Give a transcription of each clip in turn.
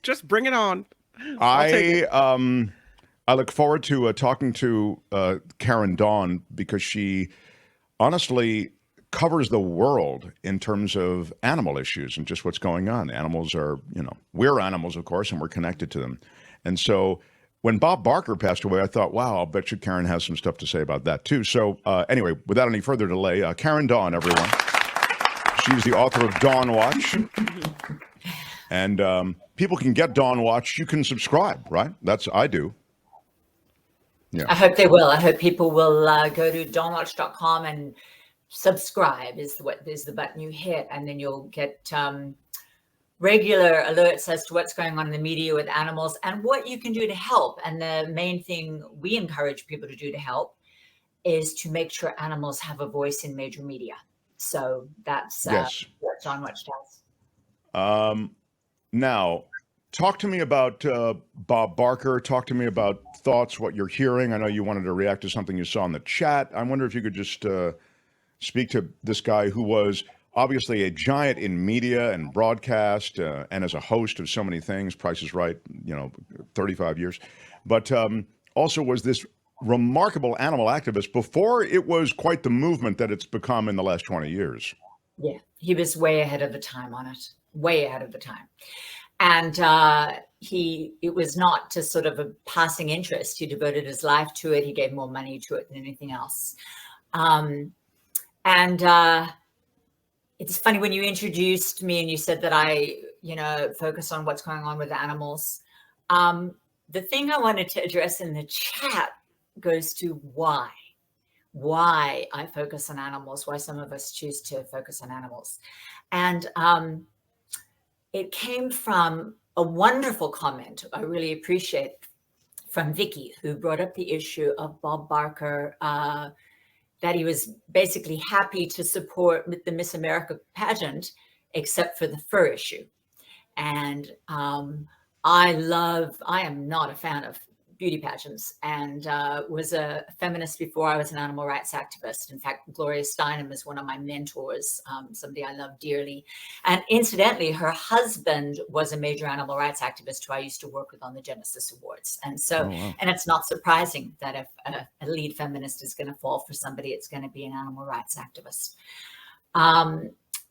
Just bring it on. I'll take I it. I look forward to talking to Karen Dawn because she honestly covers the world in terms of animal issues and just what's going on. Animals are, we're animals, of course, and we're connected to them. And so when Bob Barker passed away, I thought, wow, I'll bet you Karen has some stuff to say about that too. So anyway, without any further delay, Karen Dawn, everyone. She's the author of DawnWatch. And people can get DawnWatch. You can subscribe, right? I do. Yeah. I hope they will. I hope people will go to dawnwatch.com and subscribe is the button you hit, and then you'll get regular alerts as to what's going on in the media with animals and what you can do to help. And the main thing we encourage people to do to help is to make sure animals have a voice in major media. So that's Yes. what DawnWatch does. Now, talk to me about Bob Barker. Talk to me about thoughts, what you're hearing. I know you wanted to react to something you saw in the chat. I wonder if you could just speak to this guy who was obviously a giant in media and broadcast and as a host of so many things, Price is Right, 35 years, but also was this remarkable animal activist before it was quite the movement that it's become in the last 20 years. Yeah, he was way ahead of the time on it, way ahead of the time. And it was not just sort of a passing interest. He devoted his life to it. He gave more money to it than anything else. It's funny when you introduced me and you said that I, focus on what's going on with animals. The thing I wanted to address in the chat goes to why I focus on animals, why some of us choose to focus on animals. And it came from a wonderful comment I really appreciate from Vicky, who brought up the issue of Bob Barker, that he was basically happy to support the Miss America pageant, except for the fur issue. And I am not a fan of beauty pageants, and was a feminist before I was an animal rights activist. In fact, Gloria Steinem is one of my mentors, somebody I love dearly. And incidentally, her husband was a major animal rights activist who I used to work with on the Genesis Awards. And so, Oh, wow. And it's not surprising that if a lead feminist is going to fall for somebody, it's going to be an animal rights activist.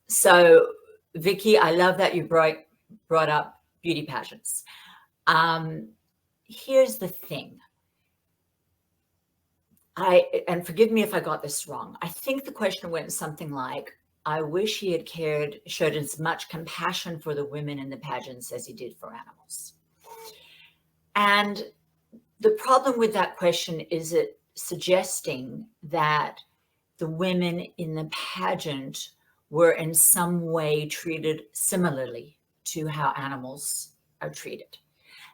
So, Vicky, I love that you brought up beauty pageants. Here's the thing. And forgive me if I got this wrong. I think the question went something like, I wish he had showed as much compassion for the women in the pageants as he did for animals. And the problem with that question is it suggesting that the women in the pageant were in some way treated similarly to how animals are treated.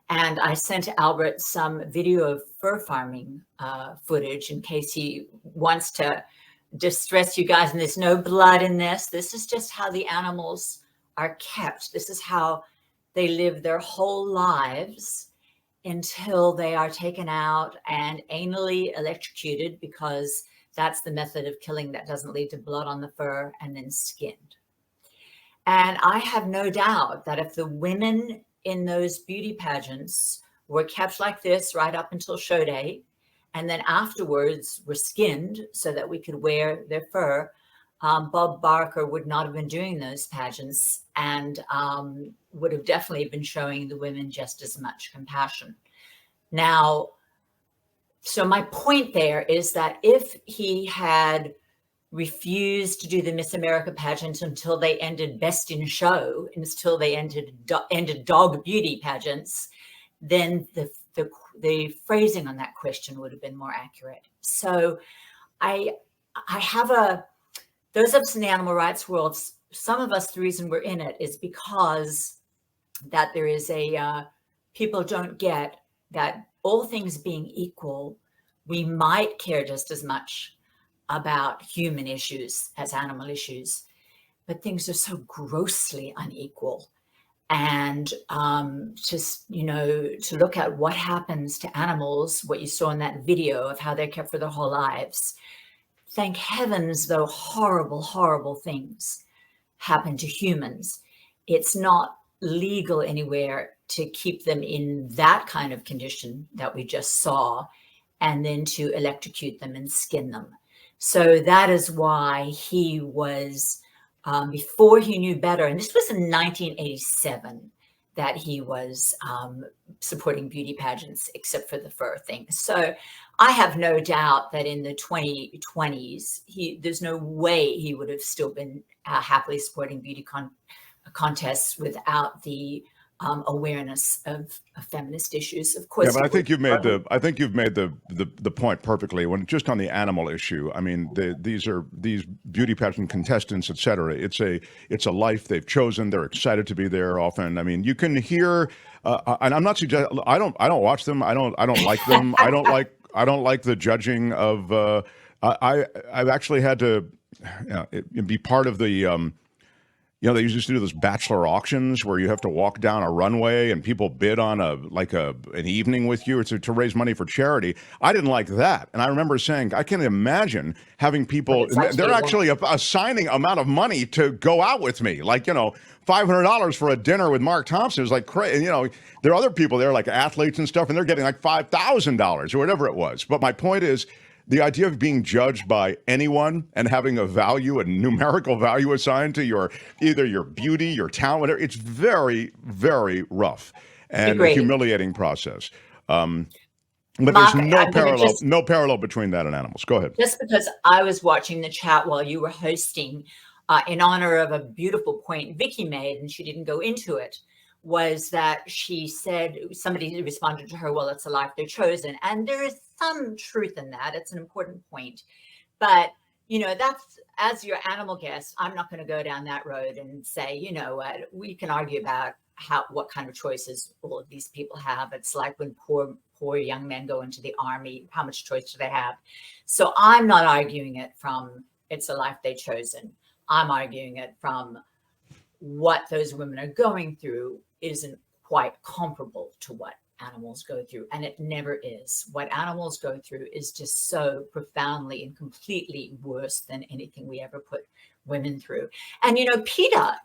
And I sent Albert some video of fur farming footage in case he wants to distress you guys. And there's no blood in this. This is just how the animals are kept. This is how they live their whole lives until they are taken out and anally electrocuted, because that's the method of killing that doesn't lead to blood on the fur, and then skinned. And I have no doubt that if the women in those beauty pageants were kept like this right up until show day, and then afterwards were skinned so that we could wear their fur, Bob Barker would not have been doing those pageants, and would have definitely been showing the women just as much compassion. Now, so my point there is that if he had refused to do the Miss America pageant until they ended Best in Show, until they ended dog beauty pageants, then the phrasing on that question would have been more accurate. So I have those of us in the animal rights world, some of us, the reason we're in it is because that there is people don't get that all things being equal, we might care just as much about human issues as animal issues, but things are so grossly unequal. And just, to look at what happens to animals, what you saw in that video of how they're kept for their whole lives. Thank heavens, though, horrible, horrible things happen to humans. It's not legal anywhere to keep them in that kind of condition that we just saw, and then to electrocute them and skin them. So that is why he was, before he knew better, and this was in 1987, that he was supporting beauty pageants, except for the fur thing. So I have no doubt that in the 2020s, there's no way he would have still been happily supporting beauty contests without the awareness of feminist issues. Of course, yeah, but I think you've made the point perfectly. When just on the animal issue, I mean, these beauty pageant contestants, et cetera. It's a life they've chosen. They're excited to be there. Often, I mean, you can hear, and I'm not suggesting. I don't watch them. I don't like them. I don't like the judging of. I've actually had to be part of the. They used to do those bachelor auctions where you have to walk down a runway and people bid on an evening with you to raise money for charity. I didn't like that. And I remember saying, I can't imagine having people, they're actually assigning amount of money to go out with me. Like, $500 for a dinner with Mark Thompson is like crazy. There are other people there, like athletes and stuff, and they're getting like $5,000 or whatever it was. But my point is, the idea of being judged by anyone and having a value, a numerical value assigned to either your beauty, your talent, whatever, it's very, very rough and a humiliating process. But Mark, there's no parallel between that and animals. Go ahead. Just because I was watching the chat while you were hosting, in honor of a beautiful point Vicky made, and she didn't go into it, was that she said, somebody responded to her, well, it's a life they're chosen. And there is some truth in that. It's an important point. But, that's, as your animal guest, I'm not going to go down that road and say, what, we can argue about what kind of choices all of these people have. It's like when poor young men go into the army, how much choice do they have? So I'm not arguing it from it's a life they've chosen. I'm arguing it from what those women are going through isn't quite comparable to what animals go through. And it never is. What animals go through is just so profoundly and completely worse than anything we ever put women through. And, PETA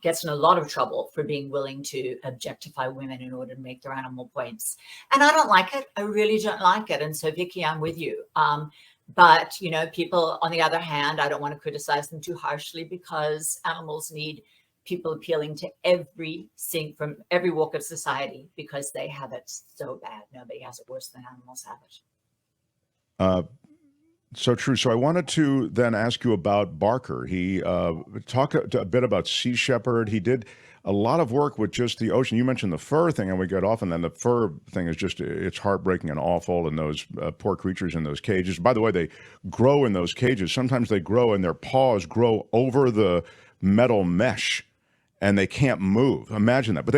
gets in a lot of trouble for being willing to objectify women in order to make their animal points. And I don't like it. I really don't like it. And so, Vicky, I'm with you. But, people, on the other hand, I don't want to criticize them too harshly because animals need people appealing to from every walk of society because they have it so bad. Nobody has it worse than animals have it. So true. So I wanted to then ask you about Barker. He talked a bit about Sea Shepherd. He did a lot of work with just the ocean. You mentioned the fur thing, and we got off, and then the fur thing is just, it's heartbreaking and awful, and those poor creatures in those cages. By the way, they grow in those cages. Sometimes they grow and their paws grow over the metal mesh, and they can't move. Imagine that. But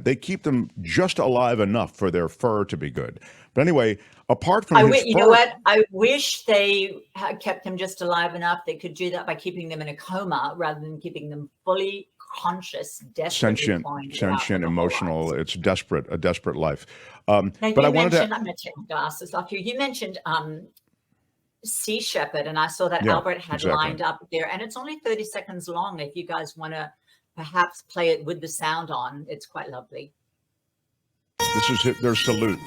they keep them just alive enough for their fur to be good. But anyway, apart from I wish they had kept them just alive enough. They could do that by keeping them in a coma rather than keeping them fully conscious, sentient, emotional. It's a desperate life. But I'm going to take my glasses off here. You mentioned Sea Shepherd, and I saw that Albert had lined up there, and it's only 30 seconds long. If you guys want to perhaps play it with the sound on, it's quite lovely. This is their salute.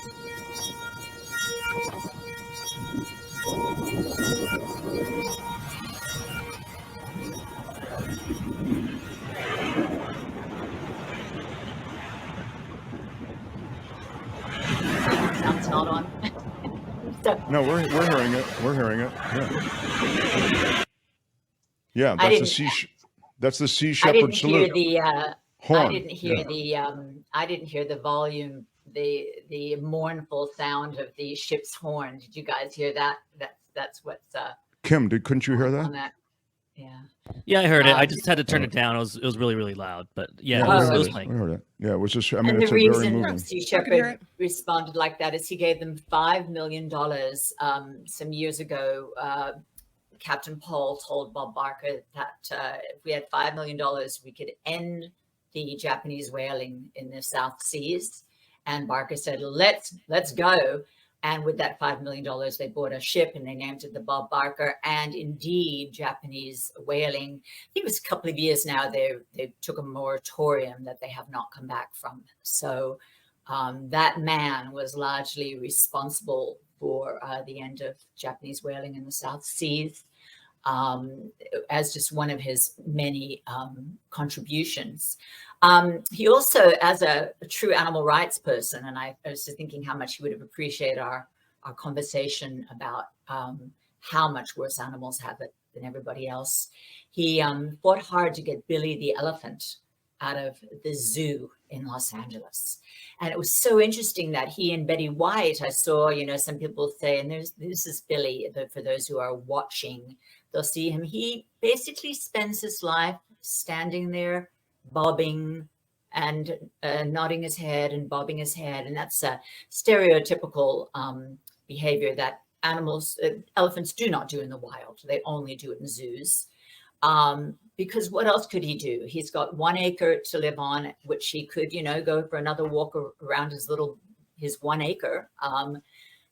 Sound's not on. No, we're hearing it. We're hearing it. Yeah, that's the Sea Shepherd salute. Horn. I didn't hear the volume, the mournful sound of the ship's horn. Did you guys hear that? That's what's Kim, couldn't you hear that? Yeah, I heard it. I just had to turn it down. It was really, really loud. But it was playing. I heard it. Yeah, it was just. And the reason Sea Shepherd responded like that is he gave them $5 million some years ago. Captain Paul told Bob Barker that if we had $5 million, we could end the Japanese whaling in the South Seas. And Barker said, let's go. And with that $5 million, they bought a ship and they named it the Bob Barker. And indeed, Japanese whaling, I think it was a couple of years now, they took a moratorium that they have not come back from. So that man was largely responsible for the end of Japanese whaling in the South Seas, as just one of his many contributions. He also, as a true animal rights person, and I was just thinking how much he would have appreciated our conversation about how much worse animals have it than everybody else. He fought hard to get Billy the elephant out of the zoo in Los Angeles. And it was so interesting that he and Betty White, I saw, some people say, and this is Billy, for those who are watching, they'll see him. He basically spends his life standing there, bobbing and nodding his head and bobbing his head. And that's a stereotypical behavior that elephants do not do in the wild. They only do it in zoos. Because what else could he do? He's got 1 acre to live on, which he could, go for another walk around his 1 acre.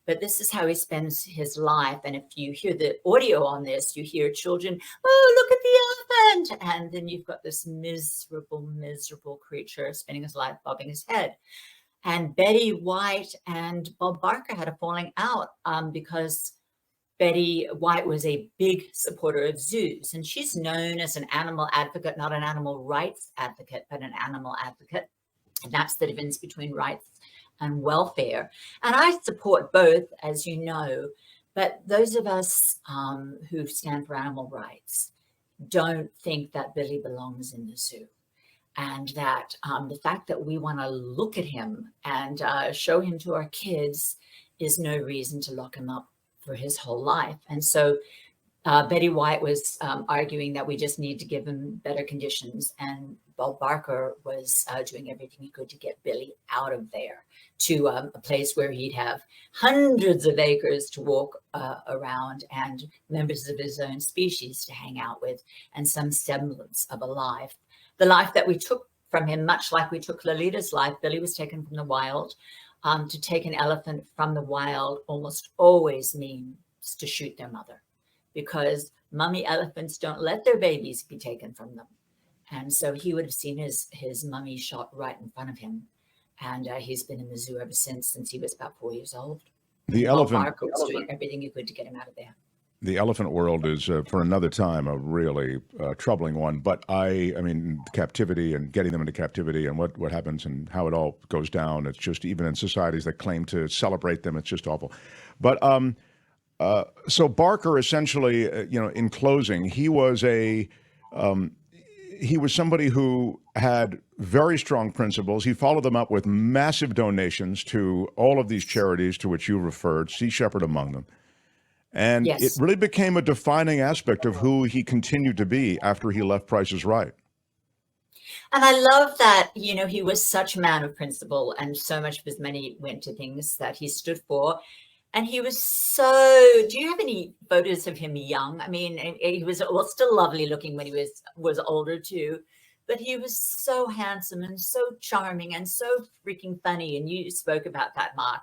But this is how he spends his life. And if you hear the audio on this, you hear children, oh, look at the elephant. And then you've got this miserable, miserable creature spending his life bobbing his head. And Betty White and Bob Barker had a falling out because Betty White was a big supporter of zoos. And she's known as an animal advocate, not an animal rights advocate, but an animal advocate. And that's the difference between rights and welfare. And I support both, as you know, but those of us who stand for animal rights don't think that Billy belongs in the zoo. And that the fact that we want to look at him and show him to our kids is no reason to lock him up for his whole life. And so Betty White was arguing that we just need to give him better conditions. And Bob Barker was doing everything he could to get Billy out of there to a place where he'd have hundreds of acres to walk around and members of his own species to hang out with and some semblance of a life. The life that we took from him, much like we took Lolita's life, Billy was taken from the wild. To take an elephant from the wild almost always means to shoot their mother, because mummy elephants don't let their babies be taken from them. And so he would have seen his mummy shot right in front of him. And he's been in the zoo ever since he was about 4 years old. The elephant Barker was doing everything he could to get him out of there. The elephant world is, for another time, a really troubling one. But I mean, captivity and getting them into captivity and what happens and how it all goes down. It's just, even in societies that claim to celebrate them, it's just awful. But so Barker essentially, in closing, he was somebody who had very strong principles. He followed them up with massive donations to all of these charities to which you referred, Sea Shepherd among them. And yes, it really became a defining aspect of who he continued to be after he left Price is Right. And I love that, he was such a man of principle, and so much of his money went to things that he stood for. And he was do you have any photos of him young? I mean, he was still lovely looking when he was older too, but he was so handsome and so charming and so freaking funny. And you spoke about that, Mark,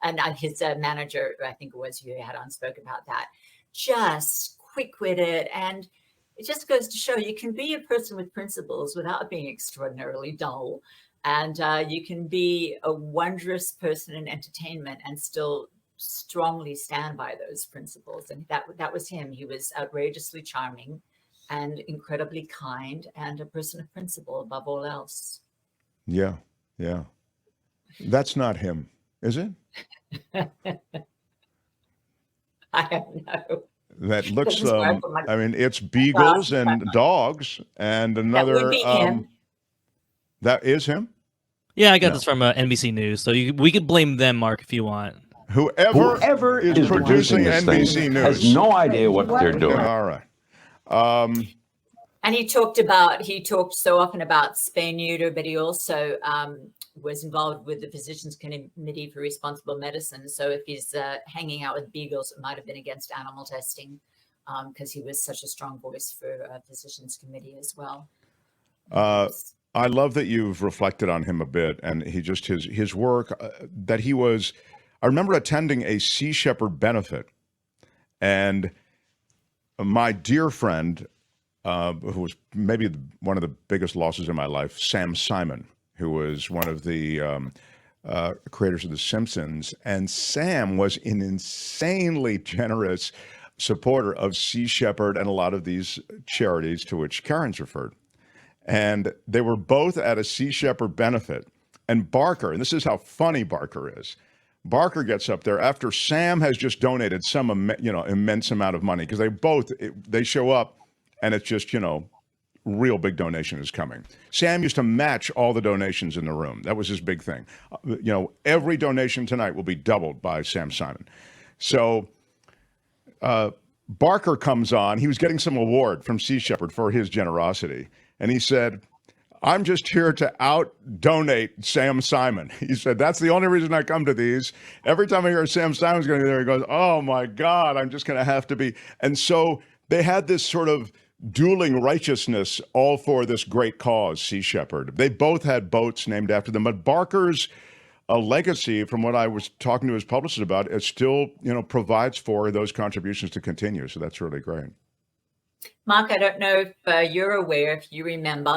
and his manager, I think it was, you had on, spoke about that. Just quick-witted. And it just goes to show you can be a person with principles without being extraordinarily dull. And you can be a wondrous person in entertainment and still strongly stand by those principles. And that was him. He was outrageously charming and incredibly kind and a person of principle above all else. Yeah. That's not him, is it? I don't know. That looks, I mean, it's beagles and dogs and another. That would be him. That is him? Yeah, I got this from NBC News. So we could blame them, Mark, if you want. Whoever is producing NBC News has no idea what they're doing. All right. And he talked so often about spay neuter, but he also was involved with the Physicians Committee for Responsible Medicine. So if he's hanging out with beagles, it might have been against animal testing, because he was such a strong voice for Physicians Committee as well. I love that you've reflected on him a bit, and his work, that he was, I remember attending a Sea Shepherd benefit, and my dear friend, who was maybe one of the biggest losses in my life, Sam Simon, who was one of the creators of The Simpsons. And Sam was an insanely generous supporter of Sea Shepherd and a lot of these charities to which Karen's referred. And they were both at a Sea Shepherd benefit. And Barker, and this is how funny Barker is, Barker gets up there after Sam has just donated some, immense amount of money, because they show up and it's just, real big donation is coming. Sam used to match all the donations in the room. That was his big thing. Every donation tonight will be doubled by Sam Simon. So Barker comes on. He was getting some award from Sea Shepherd for his generosity. And he said, I'm just here to out-donate Sam Simon. He said, that's the only reason I come to these. Every time I hear Sam Simon's going to be there, he goes, oh, my God, I'm just going to have to be. And so they had this sort of dueling righteousness, all for this great cause, Sea Shepherd. They both had boats named after them. But Barker's legacy, from what I was talking to his publicist about, it still, provides for those contributions to continue. So that's really great. Mark, I don't know if you're aware, if you remember,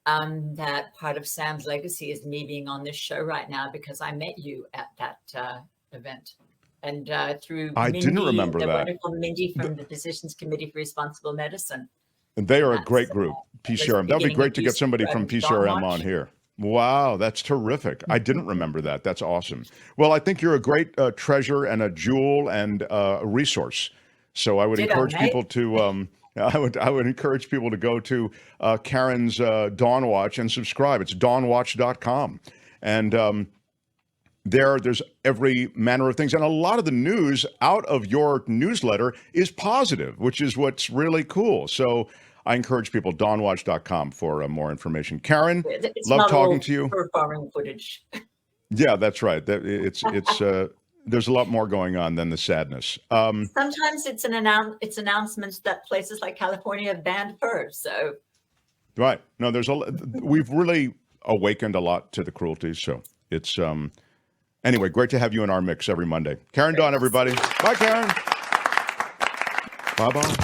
that part of Sam's legacy is me being on this show right now, because I met you at that event. And through Mindy, didn't remember the that. Wonderful Mindy from the Physicians Committee for Responsible Medicine. And they are a great group, PCRM. That would be great to get somebody from PCRM on here. Wow, that's terrific. I didn't remember that. That's awesome. Well, I think you're a great treasure and a jewel and a resource. So I would encourage people to... I would encourage people to go to Karen's DawnWatch and subscribe. It's DawnWatch.com. And there's every manner of things. And a lot of the news out of your newsletter is positive, which is what's really cool. So I encourage people, DawnWatch.com, for more information. Karen, love talking to you. Foreign footage. Yeah, that's right. It's there's a lot more going on than the sadness. Sometimes it's announcements that places like California have banned fur. So, right. No, we've really awakened a lot to the cruelty. So it's anyway, great to have you in our mix every Monday. Karen Dawn, everybody. Bye, Karen. Bye bye.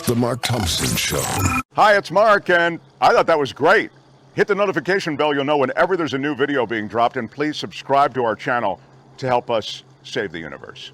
The Mark Thompson Show. Hi, it's Mark, and I thought that was great. Hit the notification bell. You'll know whenever there's a new video being dropped, and please subscribe to our channel to help us save the universe.